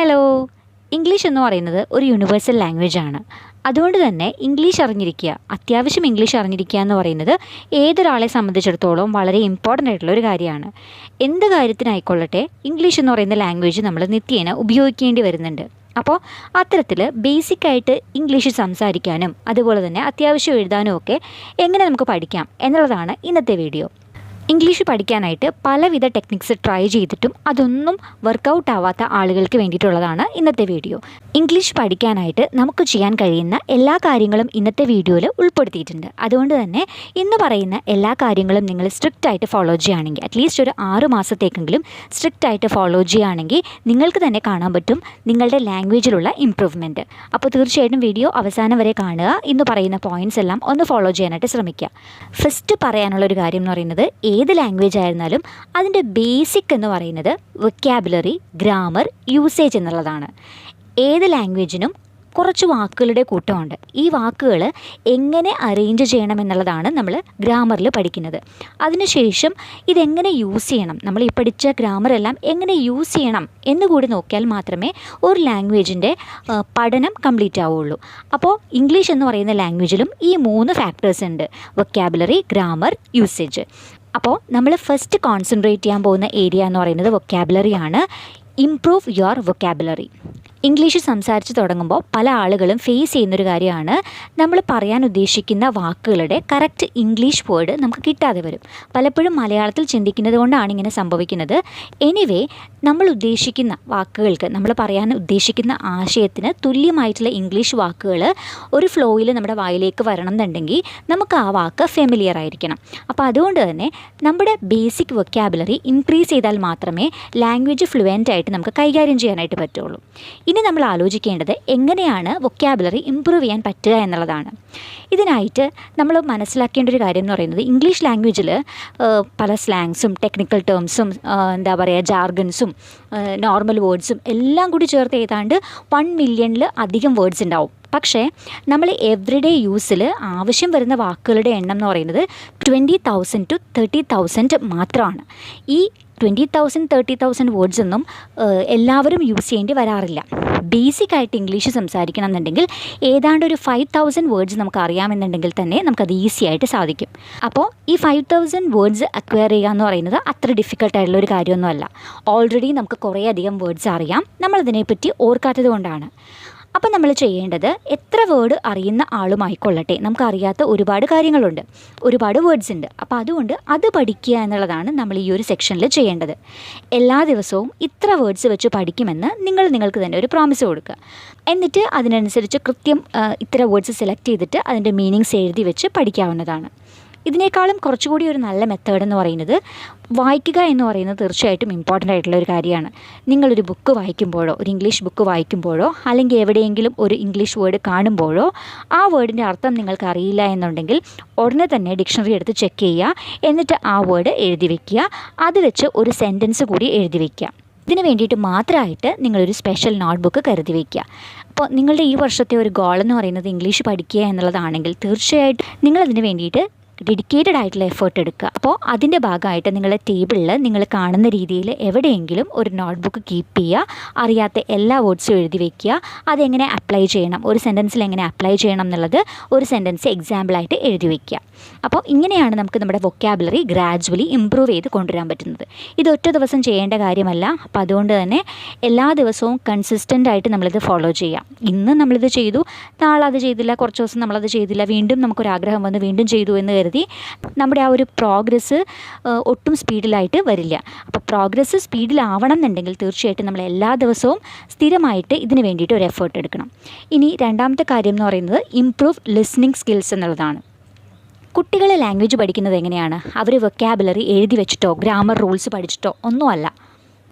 Hello. English എന്ന് പറയുന്നത് ഒരു യൂണിവേഴ്സൽ ലാംഗ്വേജ് ആണ്. അതുകൊണ്ട് തന്നെ ഇംഗ്ലീഷ് അറിഞ്ഞിരിക്കുക, അത്യാവശ്യം ഇംഗ്ലീഷ് അറിഞ്ഞിരിക്കുക എന്ന് പറയുന്നത് ഏതൊരാളെ സംബന്ധിച്ചിടത്തോളം വളരെ ഇമ്പോർട്ടൻ്റ് ആയിട്ടുള്ള ഒരു കാര്യമാണ്. എന്ത് കാര്യത്തിനായിക്കൊള്ളട്ടെ ഇംഗ്ലീഷ് എന്ന് പറയുന്ന ലാംഗ്വേജ് നമ്മൾ നിത്യേന ഉപയോഗിക്കേണ്ടി വരുന്നുണ്ട്. അപ്പോൾ അത്തരത്തിൽ ബേസിക്കായിട്ട് ഇംഗ്ലീഷ് സംസാരിക്കാനും അതുപോലെ തന്നെ അത്യാവശ്യം എഴുതാനും ഒക്കെ എങ്ങനെ നമുക്ക് പഠിക്കാം എന്നുള്ളതാണ് ഇന്നത്തെ വീഡിയോ. ഇംഗ്ലീഷ് പഠിക്കാനായിട്ട് പലവിധ ടെക്നിക്സ് ട്രൈ ചെയ്തിട്ടും അതൊന്നും വർക്കൗട്ട് ആവാത്ത ആളുകൾക്ക് വേണ്ടിയിട്ടുള്ളതാണ് ഇന്നത്തെ വീഡിയോ. ഇംഗ്ലീഷ് പഠിക്കാനായിട്ട് നമുക്ക് ചെയ്യാൻ കഴിയുന്ന എല്ലാ കാര്യങ്ങളും ഇന്നത്തെ വീഡിയോയിൽ ഉൾപ്പെടുത്തിയിട്ടുണ്ട്. അതുകൊണ്ട് തന്നെ ഇന്ന് പറയുന്ന എല്ലാ കാര്യങ്ങളും നിങ്ങൾ സ്ട്രിക്റ്റ് ആയിട്ട് ഫോളോ ചെയ്യുകയാണെങ്കിൽ, അറ്റ്ലീസ്റ്റ് ഒരു 6 മാസത്തേക്കെങ്കിലും സ്ട്രിക്റ്റ് ആയിട്ട് ഫോളോ ചെയ്യുകയാണെങ്കിൽ നിങ്ങൾക്ക് തന്നെ കാണാൻ പറ്റും നിങ്ങളുടെ ലാംഗ്വേജിലുള്ള ഇമ്പ്രൂവ്മെൻറ്റ്. അപ്പോൾ തീർച്ചയായിട്ടും വീഡിയോ അവസാനം വരെ കാണുക. ഇന്ന് പറയുന്ന പോയിൻറ്റ്സ് എല്ലാം ഒന്ന് ഫോളോ ചെയ്യാനായിട്ട് ശ്രമിക്കുക. ഫസ്റ്റ് പറയാനുള്ളൊരു കാര്യം എന്ന് പറയുന്നത്, ഏത് ലാംഗ്വേജ് ആയിരുന്നാലും അതിൻ്റെ ബേസിക് എന്ന് പറയുന്നത് വൊക്കാബുലറി, ഗ്രാമർ, യൂസേജ് എന്നുള്ളതാണ്. ഏത് ലാംഗ്വേജിനും കുറച്ച് വാക്കുകളുടെ കൂട്ടമുണ്ട്. ഈ വാക്കുകൾ എങ്ങനെ അറേഞ്ച് ചെയ്യണം എന്നുള്ളതാണ് നമ്മൾ ഗ്രാമറിൽ പഠിക്കുന്നത്. അതിനുശേഷം ഇതെങ്ങനെ യൂസ് ചെയ്യണം, നമ്മൾ ഈ പഠിച്ച ഗ്രാമറെല്ലാം എങ്ങനെ യൂസ് ചെയ്യണം എന്നുകൂടി നോക്കിയാൽ മാത്രമേ ഒരു ലാംഗ്വേജിൻ്റെ പഠനം കംപ്ലീറ്റ് ആവുള്ളൂ. അപ്പോൾ ഇംഗ്ലീഷ് എന്ന് പറയുന്ന ലാംഗ്വേജിലും ഈ 3 ഫാക്ടേഴ്സ് ഉണ്ട്: വൊക്കാബുലറി, ഗ്രാമർ, യൂസേജ്. അപ്പോൾ നമ്മൾ ഫസ്റ്റ് കോൺസെൻട്രേറ്റ് ചെയ്യാൻ പോകുന്ന ഏരിയ എന്ന് പറയുന്നത് വൊക്കാബുലറിയാണ്. Improve your vocabulary. ഇംഗ്ലീഷ് സംസാരിച്ച് തുടങ്ങുമ്പോൾ പല ആളുകളും ഫേസ് ചെയ്യുന്നൊരു കാര്യമാണ്, നമ്മൾ പറയാൻ ഉദ്ദേശിക്കുന്ന വാക്കുകളുടെ കറക്റ്റ് ഇംഗ്ലീഷ് വേർഡ് നമുക്ക് കിട്ടാതെ വരും. പലപ്പോഴും മലയാളത്തിൽ ചിന്തിക്കുന്നത് കൊണ്ടാണ് ഇങ്ങനെ സംഭവിക്കുന്നത്. എനിവേ, നമ്മൾ ഉദ്ദേശിക്കുന്ന വാക്കുകൾക്ക്, നമ്മൾ പറയാൻ ഉദ്ദേശിക്കുന്ന ആശയത്തിന് തുല്യമായിട്ടുള്ള ഇംഗ്ലീഷ് വാക്കുകൾ ഒരു ഫ്ലോയിൽ നമ്മുടെ വായിലേക്ക് വരണം എന്നുണ്ടെങ്കിൽ നമുക്ക് ആ വാക്ക് ഫെമിലിയർ ആയിരിക്കണം. അപ്പോൾ അതുകൊണ്ട് തന്നെ നമ്മുടെ ബേസിക് വൊക്കാബുലറി ഇൻക്രീസ് ചെയ്താൽ മാത്രമേ ലാംഗ്വേജ് ഫ്ലുവൻ്റ് ആയിട്ട് നമുക്ക് കൈകാര്യം ചെയ്യാനായിട്ട് പറ്റുള്ളൂ. ഇനി നമ്മൾ ആലോചിക്കേണ്ടത് എങ്ങനെയാണ് വൊക്കാബുലറി ഇമ്പ്രൂവ് ചെയ്യാൻ പറ്റുക എന്നുള്ളതാണ്. ഇതിനായിട്ട് നമ്മൾ മനസ്സിലാക്കേണ്ട ഒരു കാര്യം എന്ന് പറയുന്നത്, ഇംഗ്ലീഷ് ലാംഗ്വേജിൽ പല സ്ലാങ്സും ടെക്നിക്കൽ ടേംസും എന്താ പറയുക ജാർഗൻസും നോർമൽ വേർഡ്സും എല്ലാം കൂടി ചേർത്ത് ഏതാണ്ട് 1 മില്യണിൽ അധികം വേർഡ്സ് ഉണ്ടാവും. പക്ഷേ നമ്മൾ എവറിഡേ യൂസിൽ ആവശ്യം വരുന്ന വാക്കുകളുടെ എണ്ണം എന്ന് പറയുന്നത് 20,000 to 30,000 മാത്രമാണ്. ഈ 20,000 30,000 വേർഡ്സ് ഒന്നും എല്ലാവരും യൂസ് ചെയ്യേണ്ടി വരാറില്ല. ബേസിക്കായിട്ട് ഇംഗ്ലീഷ് സംസാരിക്കണം എന്നുണ്ടെങ്കിൽ ഏതാണ്ട് ഒരു 5,000 വേർഡ്സ് നമുക്ക് അറിയാമെന്നുണ്ടെങ്കിൽ തന്നെ നമുക്കത് ഈസി ആയിട്ട് സാധിക്കും. അപ്പോൾ ഈ 5,000 വേർഡ്സ് അക്വയർ ചെയ്യുക എന്ന് പറയുന്നത് അത്ര ഡിഫിക്കൽട്ടായിട്ടുള്ള ഒരു കാര്യമൊന്നുമല്ല. ഓൾറെഡി നമുക്ക് കുറേ അധികം വേർഡ്സ് അറിയാം, നമ്മളതിനെപ്പറ്റി ഓർക്കാത്തത് കൊണ്ടാണ്. അപ്പോൾ നമ്മൾ ചെയ്യേണ്ടത്, എത്ര വേർഡ് അറിയുന്ന ആളുമായിക്കൊള്ളട്ടെ, നമുക്കറിയാത്ത ഒരുപാട് കാര്യങ്ങളുണ്ട്, ഒരുപാട് വേർഡ്സ് ഉണ്ട്. അപ്പോൾ അതുകൊണ്ട് അത് പഠിക്കുക എന്നുള്ളതാണ് നമ്മൾ ഈ ഒരു സെക്ഷനിൽ ചെയ്യേണ്ടത്. എല്ലാ ദിവസവും ഇത്ര വേർഡ്സ് വെച്ച് പഠിക്കുമെന്ന് നിങ്ങൾക്ക് തന്നെ ഒരു പ്രോമിസ് കൊടുക്കുക. എന്നിട്ട് അതിനനുസരിച്ച് കൃത്യം ഇത്ര വേർഡ്സ് സെലക്ട് ചെയ്തിട്ട് അതിൻ്റെ മീനിങ്സ് എഴുതി വെച്ച് പഠിക്കാവുന്നതാണ്. ഇതിനേക്കാളും കുറച്ചുകൂടി ഒരു നല്ല മെത്തേഡ് എന്ന് പറയുന്നത്, വായിക്കുക എന്ന് പറയുന്നത് തീർച്ചയായിട്ടും ഇമ്പോർട്ടൻ്റ് ആയിട്ടുള്ള ഒരു കാര്യമാണ്. നിങ്ങളൊരു ബുക്ക് വായിക്കുമ്പോഴോ, ഒരു ഇംഗ്ലീഷ് ബുക്ക് വായിക്കുമ്പോഴോ, അല്ലെങ്കിൽ എവിടെയെങ്കിലും ഒരു ഇംഗ്ലീഷ് വേർഡ് കാണുമ്പോഴോ ആ വേർഡിൻ്റെ അർത്ഥം നിങ്ങൾക്ക് അറിയില്ല എന്നുണ്ടെങ്കിൽ ഉടനെ തന്നെ ഡിക്ഷണറി എടുത്ത് ചെക്ക് ചെയ്യുക. എന്നിട്ട് ആ വേർഡ് എഴുതി വയ്ക്കുക. അത് വെച്ച് ഒരു സെൻറ്റൻസ് കൂടി എഴുതി വയ്ക്കുക. ഇതിന് വേണ്ടിയിട്ട് മാത്രമായിട്ട് നിങ്ങളൊരു സ്പെഷ്യൽ നോട്ട്ബുക്ക് കരുതി വയ്ക്കുക. അപ്പോൾ നിങ്ങളുടെ ഈ വർഷത്തെ ഒരു ഗോൾ എന്ന് പറയുന്നത് ഇംഗ്ലീഷ് പഠിക്കുക എന്നുള്ളതാണെങ്കിൽ തീർച്ചയായിട്ടും നിങ്ങളതിന് വേണ്ടിയിട്ട് ഡെഡിക്കേറ്റഡ് ആയിട്ടുള്ള എഫേർട്ട് എടുക്കുക. അപ്പോൾ അതിൻ്റെ ഭാഗമായിട്ട് നിങ്ങളുടെ ടേബിളിൽ നിങ്ങൾ കാണുന്ന രീതിയിൽ എവിടെയെങ്കിലും ഒരു നോട്ട്ബുക്ക് കീപ്പ് ചെയ്യുക. അറിയാത്ത എല്ലാ വേർഡ്സും എഴുതി വയ്ക്കുക. അതെങ്ങനെ അപ്ലൈ ചെയ്യണം, ഒരു സെൻറ്റൻസിൽ എങ്ങനെ അപ്ലൈ ചെയ്യണം എന്നുള്ളത് ഒരു സെൻറ്റൻസ് എക്സാമ്പിളായിട്ട് എഴുതി വയ്ക്കുക. അപ്പോൾ ഇങ്ങനെയാണ് നമുക്ക് നമ്മുടെ വൊക്കാബുലറി ഗ്രാജുവലി ഇമ്പ്രൂവ് ചെയ്ത് കൊണ്ടുവരാൻ പറ്റുന്നത്. ഇത് ഒറ്റ ദിവസം ചെയ്യേണ്ട കാര്യമല്ല. അപ്പോൾ അതുകൊണ്ട് തന്നെ എല്ലാ ദിവസവും കൺസിസ്റ്റൻ്റ് ആയിട്ട് നമ്മളിത് ഫോളോ ചെയ്യാം. ഇന്ന് നമ്മളിത് ചെയ്തു, നാളെ അത് ചെയ്തില്ല, കുറച്ച് ദിവസം നമ്മളത് ചെയ്തില്ല, വീണ്ടും നമുക്കൊരാഗ്രഹം വന്ന് വീണ്ടും ചെയ്തു എന്ന് കരുതി നമ്മുടെ ആ ഒരു പ്രോഗ്രസ് ഒട്ടും സ്പീഡിലായിട്ട് വരില്ല. അപ്പോൾ പ്രോഗ്രസ് സ്പീഡിലാവണം എന്നുണ്ടെങ്കിൽ തീർച്ചയായിട്ടും നമ്മൾ എല്ലാ ദിവസവും സ്ഥിരമായിട്ട് ഇതിന് വേണ്ടിയിട്ട് ഒരു എഫേർട്ട് എടുക്കണം. ഇനി രണ്ടാമത്തെ കാര്യം എന്ന് പറയുന്നത് ഇംപ്രൂവ് ലിസ്ണിംഗ് സ്കിൽസ് എന്നുള്ളതാണ്. കുട്ടികൾ ലാംഗ്വേജ് പഠിക്കുന്നത് എങ്ങനെയാണ്? അവർ വൊക്കാബുലറി എഴുതി വെച്ചിട്ടോ ഗ്രാമർ റൂൾസ് പഠിച്ചിട്ടോ ഒന്നുമല്ല.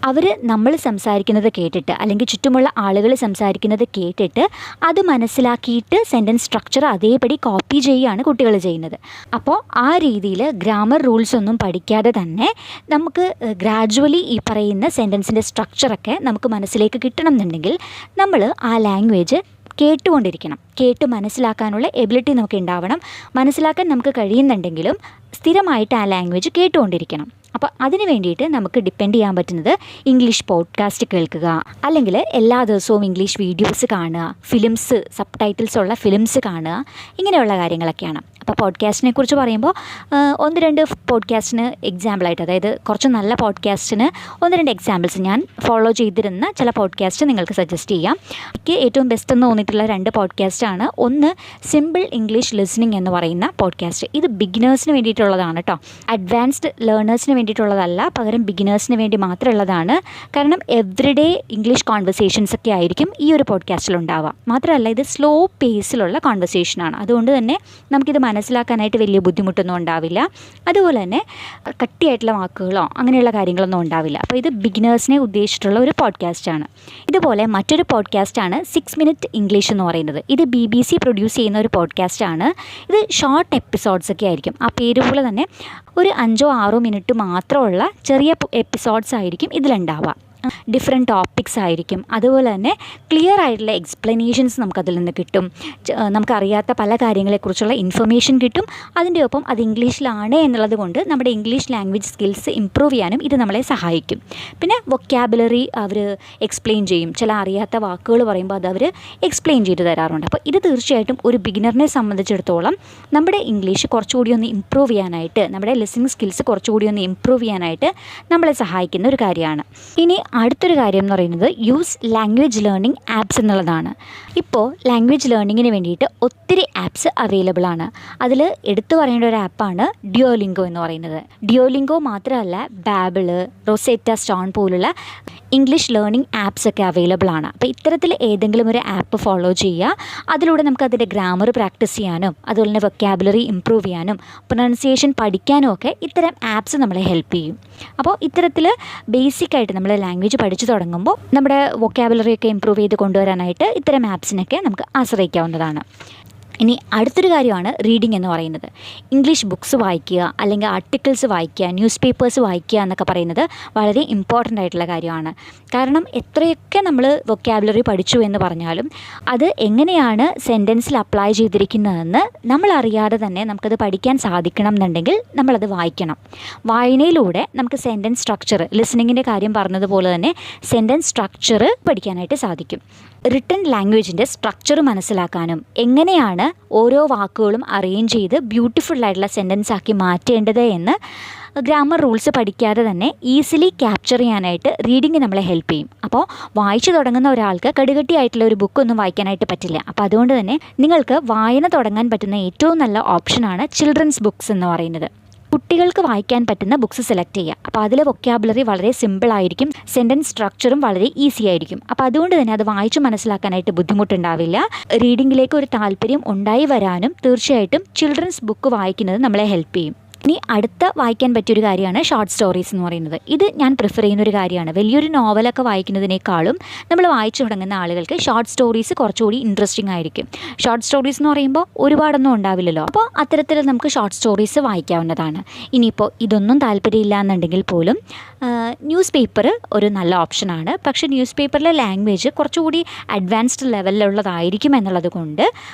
അവർ നമ്മൾ സംസാരിക്കുന്നത് കേട്ടിട്ട്, അല്ലെങ്കിൽ ചുറ്റുമുള്ള ആളുകൾ സംസാരിക്കുന്നത് കേട്ടിട്ട് അത് മനസ്സിലാക്കിയിട്ട് സെൻറ്റൻസ് സ്ട്രക്ചർ അതേപടി കോപ്പി ചെയ്യുകയാണ് കുട്ടികൾ ചെയ്യുന്നത്. അപ്പോൾ ആ രീതിയിൽ ഗ്രാമർ റൂൾസ് ഒന്നും പഠിക്കാതെ തന്നെ നമുക്ക് ഗ്രാജുവലി ഈ പറയുന്ന സെൻറ്റൻസിൻ്റെ സ്ട്രക്ചറൊക്കെ നമുക്ക് മനസ്സിലേക്ക് കിട്ടണം എന്നുണ്ടെങ്കിൽ നമ്മൾ ആ ലാംഗ്വേജ് കേട്ടുകൊണ്ടിരിക്കണം. കേട്ട് മനസ്സിലാക്കാനുള്ള എബിലിറ്റി നമുക്ക് ഉണ്ടാവണം. മനസ്സിലാക്കാൻ നമുക്ക് കഴിയുന്നുണ്ടെങ്കിലും സ്ഥിരമായിട്ട് ആ ലാംഗ്വേജ് കേട്ടുകൊണ്ടിരിക്കണം. അപ്പോൾ അതിന് വേണ്ടിയിട്ട് നമുക്ക് ഡിപ്പെൻഡ് ചെയ്യാൻ പറ്റുന്നത് ഇംഗ്ലീഷ് പോഡ്കാസ്റ്റ് കേൾക്കുക, അല്ലെങ്കിൽ എല്ലാ ദിവസവും ഇംഗ്ലീഷ് വീഡിയോസ് കാണുക, ഫിലിംസ്, സബ് ടൈറ്റിൽസ് ഉള്ള ഫിലിംസ് കാണുക, ഇങ്ങനെയുള്ള കാര്യങ്ങളൊക്കെയാണ്. അപ്പോൾ പോഡ്കാസ്റ്റിനെ കുറിച്ച് പറയുമ്പോൾ ഒന്ന് രണ്ട് പോഡ്കാസ്റ്റിന് എക്സാമ്പിളായിട്ട്, അതായത് കുറച്ച് നല്ല പോഡ്കാസ്റ്റിന് ഒന്ന് രണ്ട് എക്സാമ്പിൾസ് ഞാൻ ഫോളോ ചെയ്തിരുന്ന ചില പോഡ്കാസ്റ്റ് നിങ്ങൾക്ക് സജസ്റ്റ് ചെയ്യാം. എനിക്ക് ഏറ്റവും ബെസ്റ്റ് എന്ന് തോന്നിയിട്ടുള്ള 2 പോഡ്കാസ്റ്റാണ്. ഒന്ന് സിമ്പിൾ ഇംഗ്ലീഷ് ലിസണിങ് എന്ന് പറയുന്ന പോഡ്കാസ്റ്റ്. ഇത് ബിഗിനേഴ്സിന് വേണ്ടിയിട്ടുള്ളതാണ് കേട്ടോ, അഡ്വാൻസ്ഡ് ലേണേഴ്സിന് വേണ്ടിയിട്ടുള്ളതല്ല, പകരം ബിഗിനേഴ്സിന് വേണ്ടി മാത്രമുള്ളതാണ്. കാരണം എവ്രിഡേ ഇംഗ്ലീഷ് കോൺവെർസേഷൻസ് ഒക്കെ ആയിരിക്കും ഈ ഒരു പോഡ്കാസ്റ്റിൽ ഉണ്ടാവുക. മാത്രമല്ല ഇത് സ്ലോ പേസിലുള്ള കോൺവെർസേഷനാണ്, അതുകൊണ്ട് തന്നെ നമുക്കിത് മനസ്സിലാക്കാനായിട്ട് വലിയ ബുദ്ധിമുട്ടൊന്നും ഉണ്ടാവില്ല. അതുപോലെ തന്നെ കട്ടിയായിട്ടുള്ള വാക്കുകളോ അങ്ങനെയുള്ള കാര്യങ്ങളൊന്നും ഉണ്ടാവില്ല. അപ്പോൾ ഇത് ബിഗിനേഴ്സിനെ ഉദ്ദേശിച്ചിട്ടുള്ള ഒരു പോഡ്കാസ്റ്റാണ്. ഇതുപോലെ മറ്റൊരു പോഡ്കാസ്റ്റാണ് 6 മിനിറ്റ് ഇംഗ്ലീഷ് എന്ന് പറയുന്നത്. ഇത് BBC പ്രൊഡ്യൂസ് ചെയ്യുന്ന ഒരു പോഡ്കാസ്റ്റാണ്. ഇത് ഷോർട്ട് എപ്പിസോഡ്സ് ഒക്കെ ആയിരിക്കും. ആ പേര് പോലെ തന്നെ ഒരു 5-6 മിനിറ്റ് മാത്രമുള്ള ചെറിയ എപ്പിസോഡ്സ് ആയിരിക്കും ഇതിലുണ്ടാവുക. ഡിഫറെൻറ്റ് ടോപ്പിക്സ് ആയിരിക്കും. അതുപോലെ തന്നെ ക്ലിയർ ആയിട്ടുള്ള എക്സ്പ്ലനേഷൻസ് നമുക്കതിൽ നിന്ന് കിട്ടും. നമുക്കറിയാത്ത പല കാര്യങ്ങളെക്കുറിച്ചുള്ള ഇൻഫർമേഷൻ കിട്ടും. അതിൻ്റെ ഒപ്പം അത് ഇംഗ്ലീഷിലാണ് എന്നുള്ളത് കൊണ്ട് നമ്മുടെ ഇംഗ്ലീഷ് ലാംഗ്വേജ് സ്കിൽസ് ഇമ്പ്രൂവ് ചെയ്യാനും ഇത് നമ്മളെ സഹായിക്കും. പിന്നെ വൊക്കാബുലറി അവർ എക്സ്പ്ലെയിൻ ചെയ്യും. ചില അറിയാത്ത വാക്കുകൾ പറയുമ്പോൾ അത് അവർ എക്സ്പ്ലെയിൻ ചെയ്ത് തരാറുണ്ട്. അപ്പോൾ ഇത് തീർച്ചയായിട്ടും ഒരു ബിഗിനറിനെ സംബന്ധിച്ചിടത്തോളം നമ്മുടെ ഇംഗ്ലീഷ് കുറച്ചുകൂടി ഒന്ന് ഇമ്പ്രൂവ് ചെയ്യാനായിട്ട്, നമ്മുടെ ലിസണിങ് സ്കിൽസ് കുറച്ചുകൂടി ഒന്ന് ഇമ്പ്രൂവ് ചെയ്യാനായിട്ട് നമ്മളെ സഹായിക്കുന്ന ഒരു കാര്യമാണ്. ഇനി അടുത്തൊരു കാര്യം എന്ന് പറയുന്നത് യൂസ് ലാംഗ്വേജ് ലേണിംഗ് ആപ്സ് എന്നുള്ളതാണ്. ഇപ്പോൾ ലാംഗ്വേജ് ലേണിങ്ങിന് വേണ്ടിയിട്ട് ഒത്തിരി ആപ്സ് അവൈലബിൾ ആണ്. അതിൽ എടുത്തു പറയേണ്ട ഒരു ആപ്പാണ് ഡ്യുയോലിംഗോ എന്ന് പറയുന്നത്. ഡ്യുയോലിംഗോ മാത്രമല്ല, ബാബിള്, റൊസേറ്റ സ്റ്റോൺ പോലുള്ള ഇംഗ്ലീഷ് ലേണിംഗ് ആപ്സ് ഒക്കെ അവൈലബിൾ ആണ്. അപ്പോൾ ഇത്തരത്തിൽ ഏതെങ്കിലും ഒരു ആപ്പ് ഫോളോ ചെയ്യുക. അതിലൂടെ നമുക്ക് അതിൻ്റെ ഗ്രാമർ പ്രാക്ടീസ് ചെയ്യാനും അതുപോലെ തന്നെ വൊക്കാബുലറി ഇമ്പ്രൂവ് ചെയ്യാനും പ്രൊനൗൺസിയേഷൻ പഠിക്കാനും ഒക്കെ ഇത്തരം ആപ്സ് നമ്മളെ ഹെൽപ്പ് ചെയ്യും. അപ്പോൾ ഇത്തരത്തിൽ ബേസിക്കായിട്ട് നമ്മൾ ലാംഗ്വേജ് പഠിച്ചു തുടങ്ങുമ്പോൾ നമ്മുടെ വൊക്കാബുലറി ഒക്കെ ഇമ്പ്രൂവ് ചെയ്ത് കൊണ്ടുവരാനായിട്ട് ഇത്തരം ആപ്സിനൊക്കെ നമുക്ക് ആശ്രയിക്കാവുന്നതാണ്. ഇനി അടുത്തൊരു കാര്യമാണ് റീഡിംഗ് എന്ന് പറയുന്നത്. ഇംഗ്ലീഷ് ബുക്സ് വായിക്കുക, അല്ലെങ്കിൽ ആർട്ടിക്കിൾസ് വായിക്കുക, ന്യൂസ് പേപ്പേഴ്സ് വായിക്കുക എന്നൊക്കെ പറയുന്നത് വളരെ ഇമ്പോർട്ടൻ്റ് ആയിട്ടുള്ള കാര്യമാണ്. കാരണം എത്രയൊക്കെ നമ്മൾ വൊക്കാബുലറി പഠിച്ചു എന്ന് പറഞ്ഞാലും അത് എങ്ങനെയാണ് സെൻറ്റൻസിൽ അപ്ലൈ ചെയ്തിരിക്കുന്നതെന്ന് നമ്മളറിയാതെ തന്നെ നമുക്കത് പഠിക്കാൻ സാധിക്കണം എന്നുണ്ടെങ്കിൽ നമ്മളത് വായിക്കണം. വായനയിലൂടെ നമുക്ക് സെൻറ്റൻസ് സ്ട്രക്ചർ, ലിസണിങ്ങിൻ്റെ കാര്യം പറഞ്ഞതുപോലെ തന്നെ സെൻറ്റൻസ് സ്ട്രക്ചർ പഠിക്കാനായിട്ട് സാധിക്കും. റിട്ടൺ ലാംഗ്വേജിൻ്റെ സ്ട്രക്ചർ മനസ്സിലാക്കാനും എങ്ങനെയാണ് ഓരോ വാക്കുകളും അറേഞ്ച് ചെയ്ത് ബ്യൂട്ടിഫുൾ ആയിട്ടുള്ള സെൻറ്റൻസ് ആക്കി മാറ്റേണ്ടത് എന്ന് ഗ്രാമർ റൂൾസ് പഠിക്കാതെ തന്നെ ഈസിലി ക്യാപ്ചർ ചെയ്യാനായിട്ട് റീഡിങ് നമ്മളെ ഹെൽപ്പ് ചെയ്യും. അപ്പോൾ വായിച്ചു തുടങ്ങുന്ന ഒരാൾക്ക് കടുകട്ടിയായിട്ടുള്ള ഒരു ബുക്കൊന്നും വായിക്കാനായിട്ട് പറ്റില്ല. അപ്പോൾ അതുകൊണ്ട് തന്നെ നിങ്ങൾക്ക് വായന തുടങ്ങാൻ പറ്റുന്ന ഏറ്റവും നല്ല ഓപ്ഷനാണ് ചിൽഡ്രൻസ് ബുക്സ് എന്ന് പറയുന്നത്. കുട്ടികൾക്ക് വായിക്കാൻ പറ്റുന്ന ബുക്സ് സെലക്ട് ചെയ്യുക. അപ്പോൾ അതിലെ വൊക്കാബുലറി വളരെ സിമ്പിളായിരിക്കും, സെൻറ്റൻസ് സ്ട്രക്ചറും വളരെ ഈസി ആയിരിക്കും. അപ്പോൾ അതുകൊണ്ട് തന്നെ അത് വായിച്ച് മനസ്സിലാക്കാനായിട്ട് ബുദ്ധിമുട്ടുണ്ടാവില്ല. റീഡിങ്ങിലേക്ക് ഒരു താല്പര്യം ഉണ്ടായി വരാനും തീർച്ചയായിട്ടും ചിൽഡ്രൻസ് ബുക്ക് വായിക്കുന്നത് നമ്മളെ ഹെൽപ്പ് ചെയ്യും. ഇനി അടുത്ത വായിക്കാൻ പറ്റിയൊരു കാര്യമാണ് ഷോർട്ട് സ്റ്റോറീസ് എന്ന് പറയുന്നത്. ഇത് ഞാൻ പ്രിഫർ ചെയ്യുന്നൊരു കാര്യമാണ്. വലിയൊരു നോവലൊക്കെ വായിക്കുന്നതിനേക്കാളും നമ്മൾ വായിച്ചു തുടങ്ങുന്ന ആളുകൾക്ക് ഷോർട്ട് സ്റ്റോറീസ് കുറച്ചുകൂടി ഇൻട്രസ്റ്റിംഗ് ആയിരിക്കും. ഷോർട്ട് സ്റ്റോറീസ് എന്ന് പറയുമ്പോൾ ഒരുപാടൊന്നും ഉണ്ടാവില്ലല്ലോ. അപ്പോൾ അത്തരത്തിൽ നമുക്ക് ഷോർട്ട് സ്റ്റോറീസ് വായിക്കാവുന്നതാണ്. ഇനിയിപ്പോൾ ഇതൊന്നും താല്പര്യമില്ല എന്നുണ്ടെങ്കിൽ പോലും ന്യൂസ് പേപ്പർ ഒരു നല്ല ഓപ്ഷനാണ്. പക്ഷേ ന്യൂസ് പേപ്പറിലെ ലാംഗ്വേജ് കുറച്ചുകൂടി അഡ്വാൻസ്ഡ് ലെവലിലുള്ളതായിരിക്കും എന്നുള്ളത് കൊണ്ട്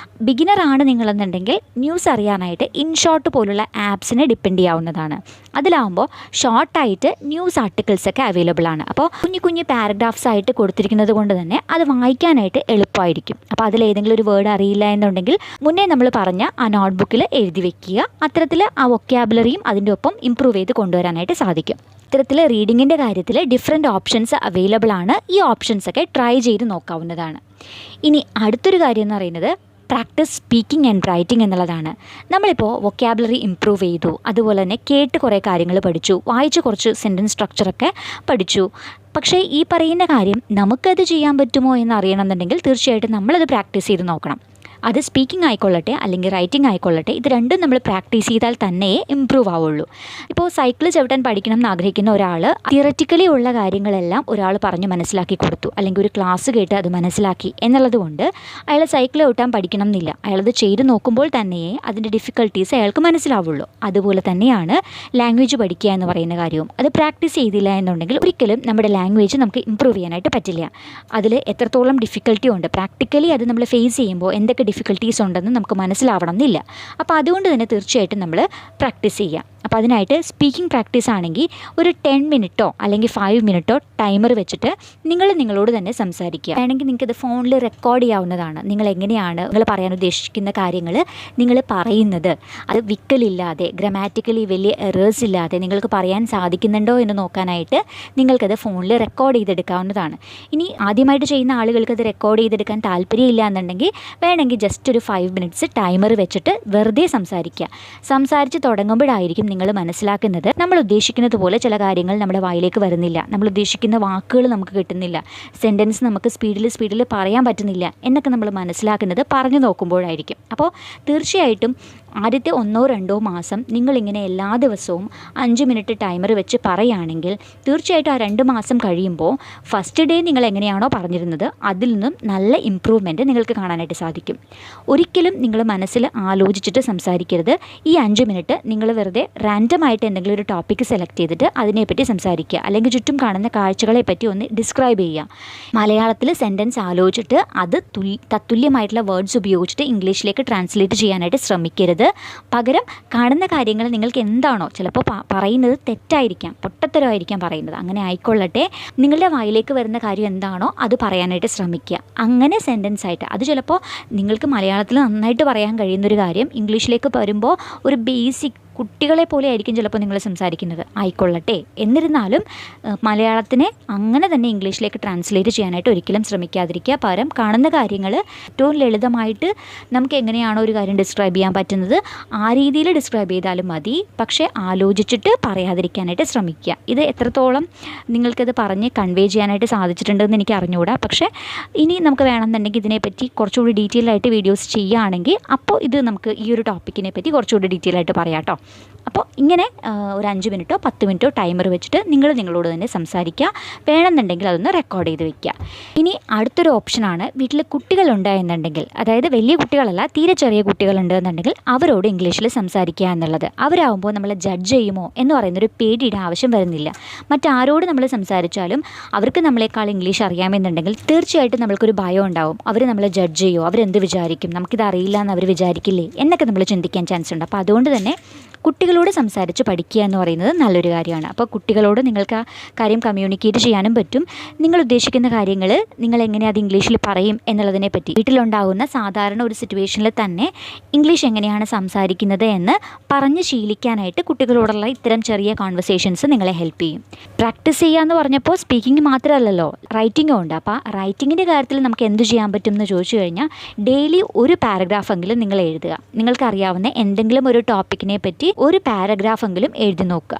ബിഗിനറാണ് നിങ്ങളെന്നുണ്ടെങ്കിൽ ന്യൂസ് അറിയാനായിട്ട് ഇൻഷോട്ട് പോലുള്ള ആപ്സിനെ ഡിപ്പെൻഡ് ചെയ്യാവുന്നതാണ്. അതിലാവുമ്പോൾ ഷോർട്ടായിട്ട് ന്യൂസ് ആർട്ടിക്കിൾസൊക്കെ അവൈലബിൾ ആണ്. അപ്പോൾ കുഞ്ഞു കുഞ്ഞു പാരഗ്രാഫ്സ് ആയിട്ട് കൊടുത്തിരിക്കുന്നത് കൊണ്ട് തന്നെ അത് വായിക്കാനായിട്ട് എളുപ്പമായിരിക്കും. അപ്പോൾ അതിലേതെങ്കിലും ഒരു വേർഡ് അറിയില്ല എന്നുണ്ടെങ്കിൽ മുന്നേ നമ്മൾ പറഞ്ഞ ആ നോട്ട്ബുക്കിൽ എഴുതി വെക്കുക. അത്തരത്തിൽ ആ വൊക്കാബുലറിയും അതിൻ്റെ ഒപ്പം ഇമ്പ്രൂവ് ചെയ്ത് കൊണ്ടുവരാനായിട്ട് സാധിക്കും. ഇത്തരത്തിൽ റീഡിങ്ങിൻ്റെ കാര്യത്തിൽ ഡിഫറെൻറ്റ് ഓപ്ഷൻസ് അവൈലബിൾ ആണ്. ഈ ഓപ്ഷൻസൊക്കെ ട്രൈ ചെയ്ത് നോക്കാവുന്നതാണ്. ഇനി അടുത്തൊരു കാര്യം എന്ന് പറയുന്നത് പ്രാക്ടീസ് സ്പീക്കിംഗ് ആൻഡ് റൈറ്റിംഗ് എന്നുള്ളതാണ്. നമ്മളിപ്പോൾ വൊക്കാബുലറി ഇമ്പ്രൂവ് ചെയ്തു, അതുപോലെ തന്നെ കേട്ട് കുറേ കാര്യങ്ങൾ പഠിച്ചു, വായിച്ച് കുറച്ച് സെൻറ്റൻസ് സ്ട്രക്ചറൊക്കെ പഠിച്ചു. പക്ഷേ ഈ പറയുന്ന കാര്യം നമുക്കത് ചെയ്യാൻ പറ്റുമോ എന്ന് അറിയണമെന്നുണ്ടെങ്കിൽ തീർച്ചയായിട്ടും നമ്മളത് പ്രാക്ടീസ് ചെയ്ത് നോക്കണം. അത് സ്പീക്കിംഗ് ആയിക്കൊള്ളട്ടെ അല്ലെങ്കിൽ റൈറ്റിംഗ് ആയിക്കൊള്ളട്ടെ, ഇത് രണ്ടും നമ്മൾ പ്രാക്ടീസ് ചെയ്താൽ തന്നെ ഇമ്പ്രൂവ് ആവുള്ളൂ. ഇപ്പോൾ സൈക്കിൾ ചവിട്ടാൻ പഠിക്കണം എന്ന് ആഗ്രഹിക്കുന്ന ഒരാൾ തിയററ്റിക്കലി ഉള്ള കാര്യങ്ങളെല്ലാം ഒരാൾ പറഞ്ഞ് മനസ്സിലാക്കി കൊടുത്തു, അല്ലെങ്കിൽ ഒരു ക്ലാസ് കേട്ട് അത് മനസ്സിലാക്കി എന്നുള്ളത് കൊണ്ട് അയാൾ സൈക്കിൾ ചവിട്ടാൻ പഠിക്കണം എന്നില്ല. അയാളത് ചെയ്ത് നോക്കുമ്പോൾ തന്നെയേ അതിൻ്റെ ഡിഫിക്കൽട്ടീസ് അയാൾക്ക് മനസ്സിലാവുള്ളൂ. അതുപോലെ തന്നെയാണ് ലാംഗ്വേജ് പഠിക്കുക എന്ന് പറയുന്ന കാര്യവും. അത് പ്രാക്ടീസ് ചെയ്തില്ല എന്നുണ്ടെങ്കിൽ ഒരിക്കലും നമ്മുടെ ലാംഗ്വേജ് നമുക്ക് ഇമ്പ്രൂവ് ചെയ്യാനായിട്ട് പറ്റില്ല. അതിൽ എത്രത്തോളം ഡിഫിക്കൽട്ടി ഉണ്ട്, പ്രാക്ടിക്കലി അത് നമ്മൾ ഫേസ് ചെയ്യുമ്പോൾ എന്തൊക്കെ ഡിഫിക്കൽട്ടീസ് ഉണ്ടെന്ന് നമുക്ക് മനസ്സിലാവണം എന്നില്ല. അപ്പോൾ അതുകൊണ്ട് തന്നെ തീർച്ചയായിട്ടും നമ്മൾ പ്രാക്ടീസ് ചെയ്യുക. അപ്പോൾ അതിനായിട്ട് സ്പീക്കിംഗ് പ്രാക്ടീസ് ആണെങ്കിൽ ഒരു 10 മിനിറ്റോ അല്ലെങ്കിൽ 5 മിനിറ്റോ ടൈമർ വെച്ചിട്ട് നിങ്ങളോട് തന്നെ സംസാരിക്കുക. വേണമെങ്കിൽ നിങ്ങൾക്കത് ഫോണിൽ റെക്കോർഡ് ചെയ്യാവുന്നതാണ്. നിങ്ങൾ എങ്ങനെയാണ് നിങ്ങൾ പറയാൻ ഉദ്ദേശിക്കുന്ന കാര്യങ്ങൾ നിങ്ങൾ പറയുന്നത്, അത് വിക്കലില്ലാതെ ഗ്രാമാറ്റിക്കലി വലിയ എറേഴ്സ് ഇല്ലാതെ നിങ്ങൾക്ക് പറയാൻ സാധിക്കുന്നുണ്ടോ എന്ന് നോക്കാനായിട്ട് നിങ്ങൾക്കത് ഫോണിൽ റെക്കോർഡ് ചെയ്തെടുക്കാവുന്നതാണ്. ഇനി ആദ്യമായിട്ട് ചെയ്യുന്ന ആളുകൾക്ക് അത് റെക്കോർഡ് ചെയ്തെടുക്കാൻ താല്പര്യമില്ല എന്നുണ്ടെങ്കിൽ വേണമെങ്കിൽ ജസ്റ്റ് ഒരു 5 മിനിറ്റ്സ് ടൈമർ വെച്ചിട്ട് വെറുതെ സംസാരിച്ച് തുടങ്ങുമ്പോഴായിരിക്കും നിങ്ങൾ മനസ്സിലാക്കുന്നത് നമ്മൾ ഉദ്ദേശിക്കുന്നത് പോലെ ചില കാര്യങ്ങൾ നമ്മുടെ വായിലേക്ക് വരുന്നില്ല, നമ്മൾ ഉദ്ദേശിക്കുന്ന വാക്കുകൾ നമുക്ക് കിട്ടുന്നില്ല, സെൻറ്റൻസ് നമുക്ക് സ്പീഡിൽ പറയാൻ പറ്റുന്നില്ല എന്നൊക്കെ നമ്മൾ മനസ്സിലാക്കുന്നത് പറഞ്ഞു നോക്കുമ്പോഴായിരിക്കും. അപ്പോൾ തീർച്ചയായിട്ടും ആദ്യത്തെ 1-2 മാസം നിങ്ങളിങ്ങനെ എല്ലാ ദിവസവും 5 മിനിറ്റ് ടൈമർ വെച്ച് പറയുകയാണെങ്കിൽ തീർച്ചയായിട്ടും ആ 2 മാസം കഴിയുമ്പോൾ ഫസ്റ്റ് ഡേ നിങ്ങൾ എങ്ങനെയാണോ പറഞ്ഞിരുന്നത് അതിൽ നിന്നും നല്ല ഇമ്പ്രൂവ്മെൻറ്റ് നിങ്ങൾക്ക് കാണാനായിട്ട് സാധിക്കും. ഒരിക്കലും നിങ്ങൾ മനസ്സിൽ ആലോചിച്ചിട്ട് സംസാരിക്കരുത്. ഈ 5 മിനിറ്റ് നിങ്ങൾ വെറുതെ റാൻഡമായിട്ട് എന്തെങ്കിലും ഒരു ടോപ്പിക്ക് സെലക്ട് ചെയ്തിട്ട് അതിനെപ്പറ്റി സംസാരിക്കുക, അല്ലെങ്കിൽ ചുറ്റും കാണുന്ന കാഴ്ചകളെ പറ്റി ഒന്ന് ഡിസ്ക്രൈബ് ചെയ്യുക. മലയാളത്തിൽ സെൻറ്റൻസ് ആലോചിച്ചിട്ട് അത് തത്തുല്യമായിട്ടുള്ള വേർഡ്സ് ഉപയോഗിച്ചിട്ട് ഇംഗ്ലീഷിലേക്ക് ട്രാൻസ്ലേറ്റ് ചെയ്യാനായിട്ട് ശ്രമിക്കരുത്. പകരം കാണുന്ന കാര്യങ്ങൾ നിങ്ങൾക്ക് എന്താണോ, ചിലപ്പോൾ പറയുന്നത് തെറ്റായിരിക്കാം, പൊട്ടത്തരമായിരിക്കാം പറയുന്നത്, അങ്ങനെ ആയിക്കൊള്ളട്ടെ, നിങ്ങളുടെ വായിലേക്ക് വരുന്ന കാര്യം എന്താണോ അത് പറയാനായിട്ട് ശ്രമിക്കുക. അങ്ങനെ സെൻറ്റൻസ് ആയിട്ട് അത് ചിലപ്പോൾ നിങ്ങൾക്ക് മലയാളത്തിൽ നന്നായിട്ട് പറയാൻ കഴിയുന്നൊരു കാര്യം ഇംഗ്ലീഷിലേക്ക് വരുമ്പോൾ ഒരു ബേസിക് കുട്ടികളെ പോലെ ആയിരിക്കും ചിലപ്പോൾ നിങ്ങൾ സംസാരിക്കുന്നത്, ആയിക്കൊള്ളട്ടെ. എന്നിരുന്നാലും മലയാളത്തിനെ അങ്ങനെ തന്നെ ഇംഗ്ലീഷിലേക്ക് ട്രാൻസ്ലേറ്റ് ചെയ്യാനായിട്ട് ഒരിക്കലും ശ്രമിക്കാതിരിക്കുക. പകരം കാണുന്ന കാര്യങ്ങൾ ഏറ്റവും ലളിതമായിട്ട് നമുക്ക് എങ്ങനെയാണോ ഒരു കാര്യം ഡിസ്ക്രൈബ് ചെയ്യാൻ പറ്റുന്നത് ആ രീതിയിൽ ഡിസ്ക്രൈബ് ചെയ്താലും മതി, പക്ഷേ ആലോചിച്ചിട്ട് പറയാതിരിക്കാനായിട്ട് ശ്രമിക്കുക. ഇത് എത്രത്തോളം നിങ്ങൾക്കത് പറഞ്ഞ് കൺവേ ചെയ്യാനായിട്ട് സാധിച്ചിട്ടുണ്ടെന്ന് എനിക്ക് അറിഞ്ഞുകൂടാ. പക്ഷേ ഇനി നമുക്ക് വേണമെന്നുണ്ടെങ്കിൽ ഇതിനെപ്പറ്റി കുറച്ചുകൂടി ഡീറ്റെയിൽ ആയിട്ട് വീഡിയോസ് ചെയ്യുകയാണെങ്കിൽ അപ്പോൾ ഇത് നമുക്ക് ഈ ഒരു ടോപ്പിക്കിനെ പറ്റി കുറച്ചുകൂടി ഡീറ്റെയിൽ ആയിട്ട് പറയാം കേട്ടോ. അപ്പോൾ ഇങ്ങനെ ഒരു 5 മിനിറ്റോ 10 മിനിറ്റോ ടൈമർ വെച്ചിട്ട് നിങ്ങളോട് തന്നെ സംസാരിക്കുക. വേണമെന്നുണ്ടെങ്കിൽ അതൊന്ന് റെക്കോർഡ് ചെയ്ത് വെക്കുക. ഇനി അടുത്തൊരു ഓപ്ഷനാണ്, വീട്ടിൽ കുട്ടികളുണ്ടായെന്നുണ്ടെങ്കിൽ, അതായത് വലിയ കുട്ടികളല്ല തീരെ ചെറിയ കുട്ടികളുണ്ട് എന്നുണ്ടെങ്കിൽ അവരോട് ഇംഗ്ലീഷിൽ സംസാരിക്കുക എന്നുള്ളത്. അവരാകുമ്പോൾ നമ്മളെ ജഡ്ജ് ചെയ്യുമോ എന്ന് പറയുന്നൊരു പേടിയുടെ ആവശ്യം വരുന്നില്ല. മറ്റാരോട് നമ്മൾ സംസാരിച്ചാലും അവർക്ക് നമ്മളെക്കാൾ ഇംഗ്ലീഷ് അറിയാമെന്നുണ്ടെങ്കിൽ തീർച്ചയായിട്ടും നമ്മൾക്കൊരു ഭയം ഉണ്ടാവും. അവർ നമ്മളെ ജഡ്ജ് ചെയ്യുമോ, അവരെന്ത് വിചാരിക്കും, നമുക്കിത് അറിയില്ല എന്ന് അവർ വിചാരിക്കില്ലേ എന്നൊക്കെ നമ്മൾ ചിന്തിക്കാൻ ചാൻസ് ഉണ്ട്. അപ്പോൾ അതുകൊണ്ട് തന്നെ കുട്ടികളോട് സംസാരിച്ച് പഠിക്കുക എന്ന് പറയുന്നത് നല്ലൊരു കാര്യമാണ്. അപ്പോൾ കുട്ടികളോട് നിങ്ങൾക്ക് ആ കാര്യം കമ്മ്യൂണിക്കേറ്റ് ചെയ്യാനും പറ്റും. നിങ്ങൾ ഉദ്ദേശിക്കുന്ന കാര്യങ്ങൾ നിങ്ങൾ എങ്ങനെ അത് ഇംഗ്ലീഷിൽ പറയും എന്നുള്ളതിനെ പറ്റി വീട്ടിലുണ്ടാകുന്ന സാധാരണ ഒരു സിറ്റുവേഷനിൽ തന്നെ ഇംഗ്ലീഷ് എങ്ങനെയാണ് സംസാരിക്കുന്നത് എന്ന് പറഞ്ഞ് ശീലിക്കാനായിട്ട് കുട്ടികളോടുള്ള ഇത്തരം ചെറിയ കോൺവെർസേഷൻസ് നിങ്ങളെ ഹെൽപ്പ് ചെയ്യും. പ്രാക്ടീസ് ചെയ്യുക എന്ന് പറഞ്ഞപ്പോൾ സ്പീക്കിംഗ് മാത്രമല്ലല്ലോ, റൈറ്റിങ്ങും ഉണ്ട്. അപ്പോൾ റൈറ്റിങ്ങിൻ്റെ കാര്യത്തിൽ നമുക്ക് എന്ത് ചെയ്യാൻ പറ്റും എന്ന് ചോദിച്ചു കഴിഞ്ഞാൽ ഡെയിലി ഒരു പാരഗ്രാഫെങ്കിലും നിങ്ങൾ എഴുതുക. നിങ്ങൾക്കറിയാവുന്ന എന്തെങ്കിലും ഒരു ടോപ്പിക്കിനെ പറ്റി ഒരു പാരഗ്രാഫെങ്കിലും എഴുതി നോക്കുക.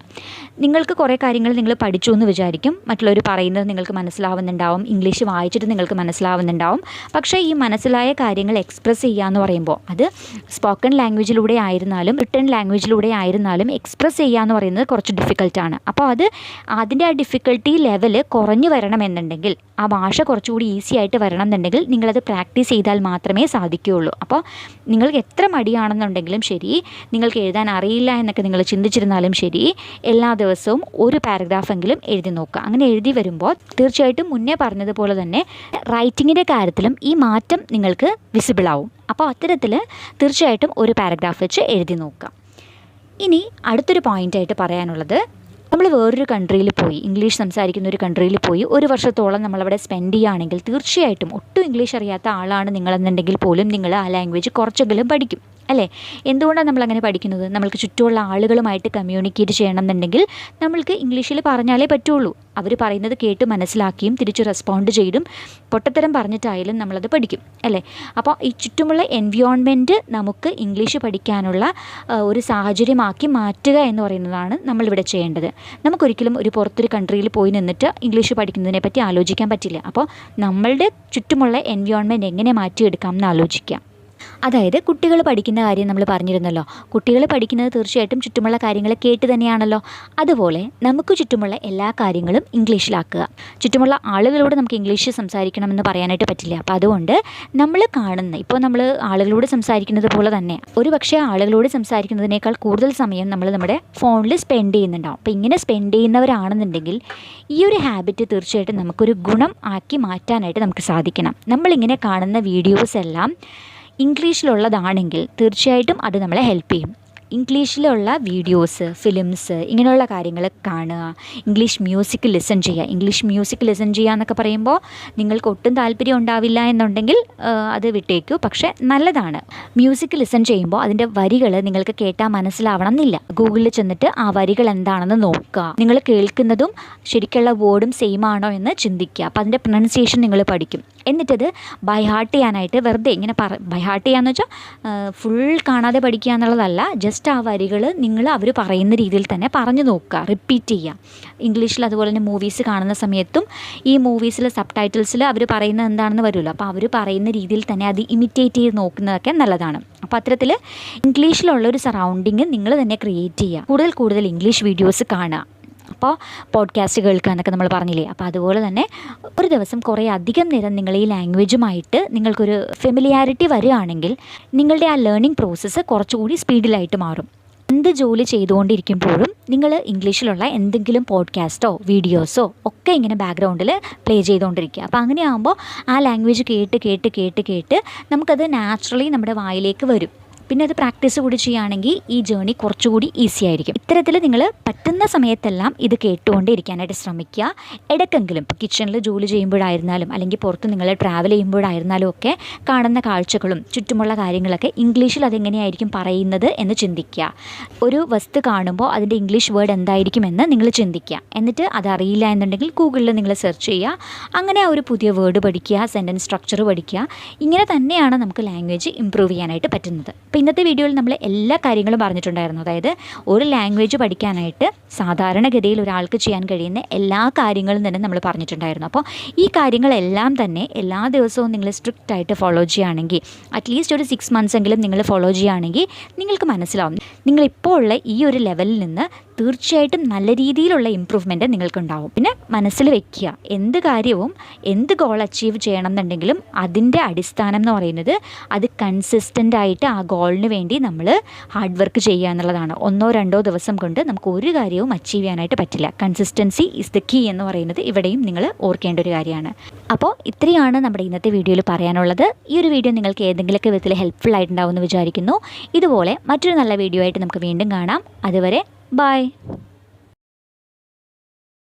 നിങ്ങൾക്ക് കുറേ കാര്യങ്ങൾ നിങ്ങൾ പഠിച്ചു എന്ന് വിചാരിക്കും, മറ്റുള്ളവർ പറയുന്നത് നിങ്ങൾക്ക് മനസ്സിലാവുന്നുണ്ടാവും, ഇംഗ്ലീഷ് വായിച്ചിട്ട് നിങ്ങൾക്ക് മനസ്സിലാവുന്നുണ്ടാവും. പക്ഷേ ഈ മനസ്സിലായ കാര്യങ്ങൾ എക്സ്പ്രസ് ചെയ്യുക എന്ന് പറയുമ്പോൾ അത് സ്പോക്കൺ ലാംഗ്വേജിലൂടെ ആയിരുന്നാലും റിട്ടൺ ലാംഗ്വേജിലൂടെ ആയിരുന്നാലും എക്സ്പ്രസ് ചെയ്യുക എന്ന് പറയുന്നത് കുറച്ച് ഡിഫിക്കൽട്ടാണ്. അപ്പോൾ അതിൻ്റെ ആ ഡിഫിക്കൽട്ടി ലെവൽ കുറഞ്ഞു വരണമെന്നുണ്ടെങ്കിൽ, ആ ഭാഷ കുറച്ചുകൂടി ഈസി ആയിട്ട് വരണം എന്നുണ്ടെങ്കിൽ നിങ്ങളത് പ്രാക്ടീസ് ചെയ്താൽ മാത്രമേ സാധിക്കുകയുള്ളൂ. അപ്പോൾ നിങ്ങൾക്ക് എത്ര മടിയാണെന്നുണ്ടെങ്കിലും ശരി, നിങ്ങൾക്ക് എഴുതാൻ അറിയില്ല എന്നൊക്കെ നിങ്ങൾ ചിന്തിച്ചിരുന്നാലും ശരി, എല്ലാ ദിവസവും ഒരു പാരഗ്രാഫെങ്കിലും എഴുതി നോക്കുക. അങ്ങനെ എഴുതി വരുമ്പോൾ തീർച്ചയായിട്ടും മുന്നേ പറഞ്ഞതുപോലെ തന്നെ റൈറ്റിങ്ങിൻ്റെ കാര്യത്തിലും ഈ മാറ്റം നിങ്ങൾക്ക് വിസിബിൾ ആവും. അപ്പോൾ അത്തരത്തിൽ തീർച്ചയായിട്ടും ഒരു പാരഗ്രാഫ് വെച്ച് എഴുതി നോക്കുക. ഇനി അടുത്തൊരു പോയിൻ്റായിട്ട് പറയാനുള്ളത്, നമ്മൾ വേറൊരു കൺട്രിയിൽ പോയി, ഇംഗ്ലീഷ് സംസാരിക്കുന്ന ഒരു കൺട്രിയിൽ പോയി 1 വർഷത്തോളം നമ്മളവിടെ സ്പെൻഡ് ചെയ്യുകയാണെങ്കിൽ തീർച്ചയായിട്ടും ഒട്ടും ഇംഗ്ലീഷ് അറിയാത്ത ആളാണ് നിങ്ങളെന്നുണ്ടെങ്കിൽ പോലും നിങ്ങൾ ആ ലാംഗ്വേജ് കുറച്ചെങ്കിലും പഠിക്കും, അല്ലേ? എന്തുകൊണ്ടാണ് നമ്മളങ്ങനെ പഠിക്കുന്നത്? നമ്മൾക്ക് ചുറ്റുമുള്ള ആളുകളുമായിട്ട് കമ്മ്യൂണിക്കേറ്റ് ചെയ്യണം എന്നുണ്ടെങ്കിൽ നമ്മൾക്ക് ഇംഗ്ലീഷിൽ പറഞ്ഞാലേ പറ്റുള്ളൂ. അവർ പറയുന്നത് കേട്ട് മനസ്സിലാക്കിയും തിരിച്ച് റെസ്പോണ്ട് ചെയ്തും പൊട്ടത്തരം പറഞ്ഞിട്ടായാലും നമ്മളത് പഠിക്കും, അല്ലേ? അപ്പോൾ ഈ ചുറ്റുമുള്ള എൻവിയോൺമെൻറ്റ് നമുക്ക് ഇംഗ്ലീഷ് പഠിക്കാനുള്ള ഒരു സാഹചര്യമാക്കി മാറ്റുക എന്ന് പറയുന്നതാണ് നമ്മളിവിടെ ചെയ്യേണ്ടത്. നമുക്കൊരിക്കലും ഒരു പുറത്തൊരു കൺട്രിയിൽ പോയി നിന്നിട്ട് ഇംഗ്ലീഷ് പഠിക്കുന്നതിനെ പറ്റി ആലോചിക്കാൻ പറ്റില്ല. അപ്പോൾ നമ്മളുടെ ചുറ്റുമുള്ള എൻവിയോൺമെൻറ്റ് എങ്ങനെ മാറ്റിയെടുക്കാം എന്ന് ആലോചിക്കാം. അതായത് കുട്ടികൾ പഠിക്കുന്ന കാര്യം നമ്മൾ പറഞ്ഞിരുന്നല്ലോ, കുട്ടികൾ പഠിക്കുന്നത് തീർച്ചയായിട്ടും ചുറ്റുമുള്ള കാര്യങ്ങൾ കേട്ട് തന്നെയാണല്ലോ. അതുപോലെ നമുക്ക് ചുറ്റുമുള്ള എല്ലാ കാര്യങ്ങളും ഇംഗ്ലീഷിലാക്കുക. ചുറ്റുമുള്ള ആളുകളോട് നമുക്ക് ഇംഗ്ലീഷ് സംസാരിക്കണമെന്ന് പറയാനായിട്ട് പറ്റില്ല. അപ്പോൾ അതുകൊണ്ട് നമ്മൾ ഇപ്പോൾ നമ്മൾ ആളുകളോട് സംസാരിക്കുന്നത് പോലെ തന്നെ ഒരു പക്ഷേ ആളുകളോട് സംസാരിക്കുന്നതിനേക്കാൾ കൂടുതൽ സമയം നമ്മൾ നമ്മുടെ ഫോണിൽ സ്പെൻഡ് ചെയ്യുന്നുണ്ടാവും. അപ്പോൾ ഇങ്ങനെ സ്പെൻഡ് ചെയ്യുന്നവരാണെന്നുണ്ടെങ്കിൽ ഈ ഒരു ഹാബിറ്റ് തീർച്ചയായിട്ടും നമുക്കൊരു ഗുണം ആക്കി മാറ്റാനായിട്ട് നമുക്ക് സാധിക്കണം. നമ്മളിങ്ങനെ കാണുന്ന വീഡിയോസ് എല്ലാം ഇംഗ്ലീഷിലുള്ളതാണെങ്കിൽ തീർച്ചയായിട്ടും അത് നമ്മളെ ഹെൽപ്പ് ചെയ്യും. ഇംഗ്ലീഷിലുള്ള വീഡിയോസ്, ഫിലിംസ്, ഇങ്ങനെയുള്ള കാര്യങ്ങൾ കാണുക. ഇംഗ്ലീഷ് മ്യൂസിക് ലിസൺ ചെയ്യുക. ഇംഗ്ലീഷ് മ്യൂസിക് ലിസൺ ചെയ്യുക എന്നൊക്കെ പറയുമ്പോൾ നിങ്ങൾക്ക് ഒട്ടും താല്പര്യം ഉണ്ടാവില്ല എന്നുണ്ടെങ്കിൽ അത് വിട്ടേക്കൂ. പക്ഷേ നല്ലതാണ്. മ്യൂസിക് ലിസൺ ചെയ്യുമ്പോൾ അതിൻ്റെ വരികൾ നിങ്ങൾക്ക് കേട്ടാൽ മനസ്സിലാവണം എന്നില്ല. ഗൂഗിളിൽ ചെന്നിട്ട് ആ വരികൾ എന്താണെന്ന് നോക്കുക. നിങ്ങൾ കേൾക്കുന്നതും ശരിക്കുള്ള വേർഡും സെയിം ആണോ എന്ന് ചിന്തിക്കുക. അപ്പോൾ അതിൻ്റെ പ്രൊനൗൺസിയേഷൻ നിങ്ങൾ പഠിക്കും. എന്നിട്ടത് ബൈ ഹാർട്ട് ചെയ്യാനായിട്ട് വെറുതെ ഇങ്ങനെ ബൈ ഹാർട്ട് ചെയ്യാന്ന് വെച്ചാൽ ഫുൾ കാണാതെ പഠിക്കുക എന്നുള്ളതല്ല. ജസ്റ്റ് ആ വരികൾ നിങ്ങൾ അവർ പറയുന്ന രീതിയിൽ തന്നെ പറഞ്ഞു നോക്കുക, റിപ്പീറ്റ് ചെയ്യുക. ഇംഗ്ലീഷിൽ അതുപോലെ തന്നെ മൂവീസ് കാണുന്ന സമയത്തും ഈ മൂവീസിൽ സബ് ടൈറ്റിൽസിൽ അവർ പറയുന്നത് എന്താണെന്ന് വരുമല്ലോ. അപ്പോൾ അവർ പറയുന്ന രീതിയിൽ തന്നെ അത് ഇമിറ്റേറ്റ് ചെയ്ത് നോക്കുന്നതൊക്കെ നല്ലതാണ്. അപ്പോൾ അത്തരത്തിൽ ഇംഗ്ലീഷിലുള്ളൊരു സറൗണ്ടിങ് നിങ്ങൾ തന്നെ ക്രിയേറ്റ് ചെയ്യുക. കൂടുതൽ ഇംഗ്ലീഷ് വീഡിയോസ് കാണുക. അപ്പോൾ പോഡ്കാസ്റ്റ് കേൾക്കുക എന്നൊക്കെ നമ്മൾ പറഞ്ഞില്ലേ. അപ്പോൾ അതുപോലെ തന്നെ ഒരു ദിവസം കുറേ അധികം നേരം നിങ്ങൾ ഈ ലാംഗ്വേജുമായിട്ട് നിങ്ങൾക്കൊരു ഫെമിലിയാരിറ്റി വരികയാണെങ്കിൽ നിങ്ങളുടെ ആ ലേണിംഗ് പ്രോസസ്സ് കുറച്ചുകൂടി സ്പീഡിലായിട്ട് മാറും. എന്ത് ജോലി ചെയ്തുകൊണ്ടിരിക്കുമ്പോഴും നിങ്ങൾ ഇംഗ്ലീഷിലുള്ള എന്തെങ്കിലും പോഡ്കാസ്റ്റോ വീഡിയോസോ ഒക്കെ ഇങ്ങനെ ബാക്ക്ഗ്രൗണ്ടിൽ പ്ലേ ചെയ്തുകൊണ്ടിരിക്കുക. അപ്പോൾ അങ്ങനെയാകുമ്പോൾ ആ ലാംഗ്വേജ് കേട്ട് നമുക്കത് നാച്ചുറലി നമ്മുടെ വായിലേക്ക് വരും. പിന്നെ അത് പ്രാക്ടീസ് കൂടി ചെയ്യുകയാണെങ്കിൽ ഈ ജേർണി കുറച്ചുകൂടി ഈസി ആയിരിക്കും. ഇത്തരത്തിൽ നിങ്ങൾ പറ്റുന്ന സമയത്തെല്ലാം ഇത് കേട്ടുകൊണ്ടേ ഇരിക്കാനായിട്ട് ശ്രമിക്കുക. ഇടയ്ക്കെങ്കിലും ഇപ്പോൾ കിച്ചണിൽ ജോലി ചെയ്യുമ്പോഴായിരുന്നാലും അല്ലെങ്കിൽ പുറത്ത് നിങ്ങൾ ട്രാവൽ ചെയ്യുമ്പോഴായിരുന്നാലും ഒക്കെ കാണുന്ന കാഴ്ചകളും ചുറ്റുമുള്ള കാര്യങ്ങളൊക്കെ ഇംഗ്ലീഷിൽ അതെങ്ങനെയായിരിക്കും പറയുന്നത് എന്ന് ചിന്തിക്കുക. ഒരു വസ്തു കാണുമ്പോൾ അതിൻ്റെ ഇംഗ്ലീഷ് വേർഡ് എന്തായിരിക്കുമെന്ന് നിങ്ങൾ ചിന്തിക്കുക. എന്നിട്ട് അതറിയില്ല എന്നുണ്ടെങ്കിൽ ഗൂഗിളിൽ നിങ്ങൾ സെർച്ച് ചെയ്യുക. അങ്ങനെ ഒരു പുതിയ വേർഡ് പഠിക്കുക, സെൻറ്റൻസ് സ്ട്രക്ചർ പഠിക്കുക. ഇങ്ങനെ തന്നെയാണ് നമുക്ക് ലാംഗ്വേജ് ഇമ്പ്രൂവ് ചെയ്യാനായിട്ട് പറ്റുന്നത്. അപ്പോൾ ഇന്നത്തെ വീഡിയോയിൽ നമ്മൾ എല്ലാ കാര്യങ്ങളും പറഞ്ഞിട്ടുണ്ടായിരുന്നു. അതായത് ഒരു ലാംഗ്വേജ് പഠിക്കാനായിട്ട് സാധാരണഗതിയിൽ ഒരാൾക്ക് ചെയ്യാൻ കഴിയുന്ന എല്ലാ കാര്യങ്ങളും തന്നെ നമ്മൾ പറഞ്ഞിട്ടുണ്ടായിരുന്നു. അപ്പോൾ ഈ കാര്യങ്ങളെല്ലാം തന്നെ എല്ലാ ദിവസവും നിങ്ങൾ സ്ട്രിക്റ്റ് ആയിട്ട് ഫോളോ ചെയ്യുകയാണെങ്കിൽ, അറ്റ്ലീസ്റ്റ് ഒരു 6 months എങ്കിലും നിങ്ങൾ ഫോളോ ചെയ്യുകയാണെങ്കിൽ നിങ്ങൾക്ക് മനസ്സിലാവും നിങ്ങളിപ്പോൾ ഉള്ള ഈ ഒരു ലെവലിൽ നിന്ന് തീർച്ചയായിട്ടും നല്ല രീതിയിലുള്ള ഇമ്പ്രൂവ്മെൻറ്റ് നിങ്ങൾക്കുണ്ടാവും. പിന്നെ മനസ്സിൽ വെക്കുക, എന്ത് കാര്യവും എന്ത് ഗോൾ അച്ചീവ് ചെയ്യണം എന്നുണ്ടെങ്കിലും അതിൻ്റെ അടിസ്ഥാനം എന്ന് പറയുന്നത് അത് കൺസിസ്റ്റൻ്റ് ആയിട്ട് ആ ഗോളിന് വേണ്ടി നമ്മൾ ഹാർഡ് വർക്ക് ചെയ്യുക എന്നുള്ളതാണ്. 1-2 ദിവസം കൊണ്ട് നമുക്ക് ഒരു കാര്യവും അച്ചീവ് ചെയ്യാനായിട്ട് പറ്റില്ല. കൺസിസ്റ്റൻസി ഈസ് ദ കീ എന്ന് പറയുന്നത് ഇവിടെയും നിങ്ങൾ ഓർക്കേണ്ട ഒരു കാര്യമാണ്. അപ്പോൾ ഇത്രയാണ് നമ്മുടെ ഇന്നത്തെ വീഡിയോയിൽ പറയാനുള്ളത്. ഈ ഒരു വീഡിയോ നിങ്ങൾക്ക് ഏതെങ്കിലുമൊക്കെ വിധത്തിൽ ഹെൽപ്ഫുൾ ആയിട്ടുണ്ടാവുമെന്ന് വിചാരിക്കുന്നു. ഇതുപോലെ മറ്റൊരു നല്ല വീഡിയോ ആയിട്ട് നമുക്ക് വീണ്ടും കാണാം. അതുവരെ ബൈ.